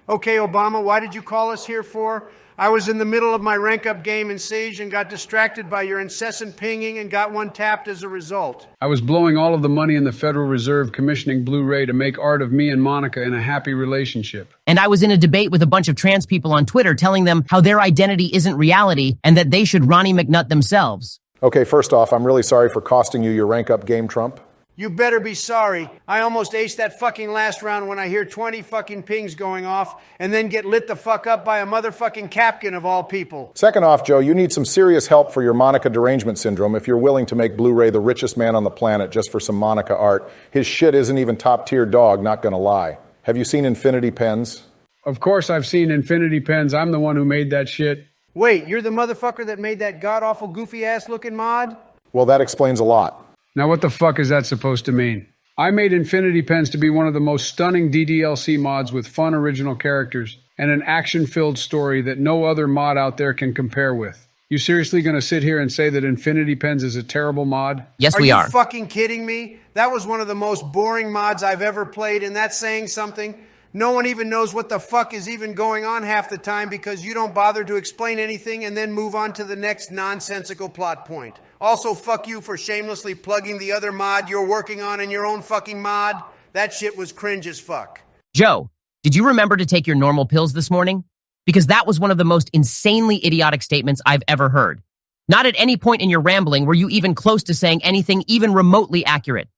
Okay, Obama, why did you call us here for? I was in the middle of my rank-up game in Siege and got distracted by your incessant pinging and got one tapped as a result. I was blowing all of the money in the Federal Reserve commissioning Blu-ray to make art of me and Monica in a happy relationship. And I was in a debate with a bunch of trans people on Twitter telling them how their identity isn't reality and that they should Ronnie McNutt themselves. Okay, first off, I'm really sorry for costing you your rank-up game, Trump. You better be sorry. I almost aced that fucking last round when I hear 20 fucking pings going off and then get lit the fuck up by a motherfucking Capkin of all people. Second off, Joe, you need some serious help for your Monica derangement syndrome if you're willing to make Blu-ray the richest man on the planet just for some Monica art. His shit isn't even top-tier dog, not gonna lie. Have you seen Infinity Pens? Of course I've seen Infinity Pens. I'm the one who made that shit. Wait, you're the motherfucker that made that god-awful goofy-ass looking mod? Well, that explains a lot. Now what the fuck is that supposed to mean? I made Infinity Pens to be one of the most stunning DDLC mods with fun original characters and an action-filled story that no other mod out there can compare with. You seriously gonna sit here and say that Infinity Pens is a terrible mod? Yes, we are. Are you fucking kidding me? That was one of the most boring mods I've ever played, and that's saying something. No one even knows what the fuck is even going on half the time because you don't bother to explain anything and then move on to the next nonsensical plot point. Also, fuck you for shamelessly plugging the other mod you're working on in your own fucking mod. That shit was cringe as fuck. Joe, did you remember to take your normal pills this morning? Because that was one of the most insanely idiotic statements I've ever heard. Not at any point in your rambling were you even close to saying anything even remotely accurate.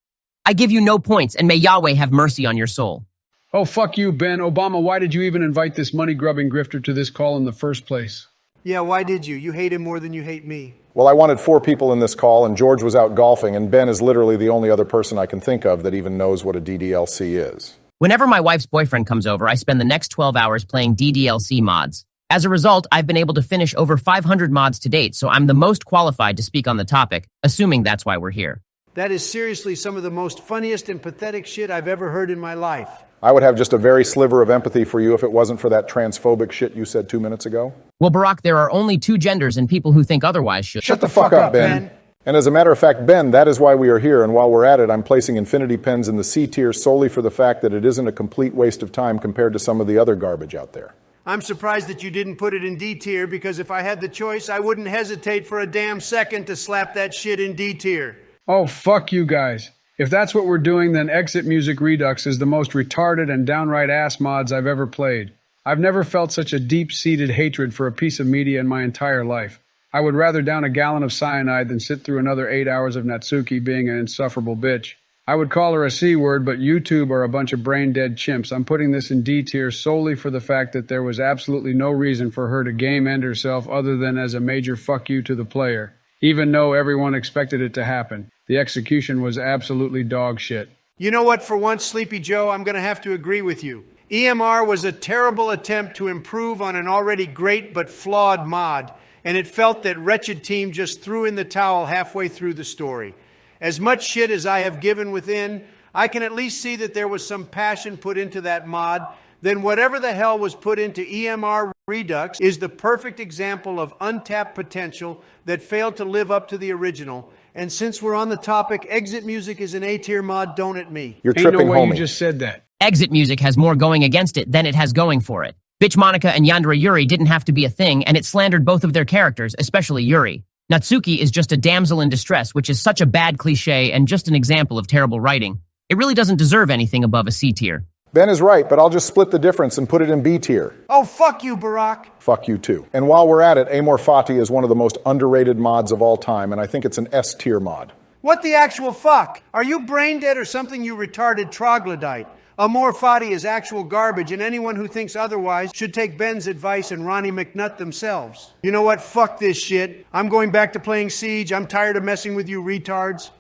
I give you no points, and may Yahweh have mercy on your soul. Oh, fuck you, Ben. Obama, why did you even invite this money-grubbing grifter to this call in the first place? Yeah, why did you? You hate him more than you hate me. Well, I wanted 4 people in this call, and George was out golfing, and Ben is literally the only other person I can think of that even knows what a DDLC is. Whenever my wife's boyfriend comes over, I spend the next 12 hours playing DDLC mods. As a result, I've been able to finish over 500 mods to date, so I'm the most qualified to speak on the topic, assuming that's why we're here. That is seriously some of the most funniest and pathetic shit I've ever heard in my life. I would have just a very sliver of empathy for you if it wasn't for that transphobic shit you said 2 minutes ago. Well, Barack, there are only 2 genders, and people who think otherwise should. Shut the fuck up, Ben. And as a matter of fact, Ben, that is why we are here, and while we're at it, I'm placing Infinity Pens in the C tier solely for the fact that it isn't a complete waste of time compared to some of the other garbage out there. I'm surprised that you didn't put it in D tier, because if I had the choice, I wouldn't hesitate for a damn second to slap that shit in D tier. Oh, fuck you guys. If that's what we're doing, then Exit Music Redux is the most retarded and downright ass mods I've ever played. I've never felt such a deep-seated hatred for a piece of media in my entire life. I would rather down a gallon of cyanide than sit through another 8 hours of Natsuki being an insufferable bitch. I would call her a C-word, but YouTube are a bunch of brain-dead chimps. I'm putting this in D tier solely for the fact that there was absolutely no reason for her to game end herself other than as a major fuck you to the player, even though everyone expected it to happen. The execution was absolutely dog shit. You know what, for once, Sleepy Joe, I'm going to have to agree with you. EMR was a terrible attempt to improve on an already great but flawed mod, and it felt that Wretched Team just threw in the towel halfway through the story. As much shit as I have given within, I can at least see that there was some passion put into that mod. Then whatever the hell was put into EMR Redux is the perfect example of untapped potential that failed to live up to the original. And since we're on the topic, Exit Music is an A-tier mod, don't it me? You're Ain't tripping, no way homie. you just said that. Exit Music has more going against it than it has going for it. Bitch Monica and Yandere Yuri didn't have to be a thing, and it slandered both of their characters, especially Yuri. Natsuki is just a damsel in distress, which is such a bad cliche and just an example of terrible writing. It really doesn't deserve anything above a C tier. Ben is right, but I'll just split the difference and put it in B tier. Oh, fuck you, Barack. Fuck you too. And while we're at it, Amor Fati is one of the most underrated mods of all time, and I think it's an S tier mod. What the actual fuck? Are you brain dead or something, you retarded troglodyte? Amor Fati is actual garbage, and anyone who thinks otherwise should take Ben's advice and Ronnie McNutt themselves. You know what? Fuck this shit. I'm going back to playing Siege. I'm tired of messing with you retards.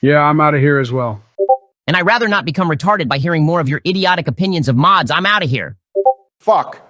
Yeah, I'm out of here as well. And I'd rather not become retarded by hearing more of your idiotic opinions of mods. I'm out of here. Fuck.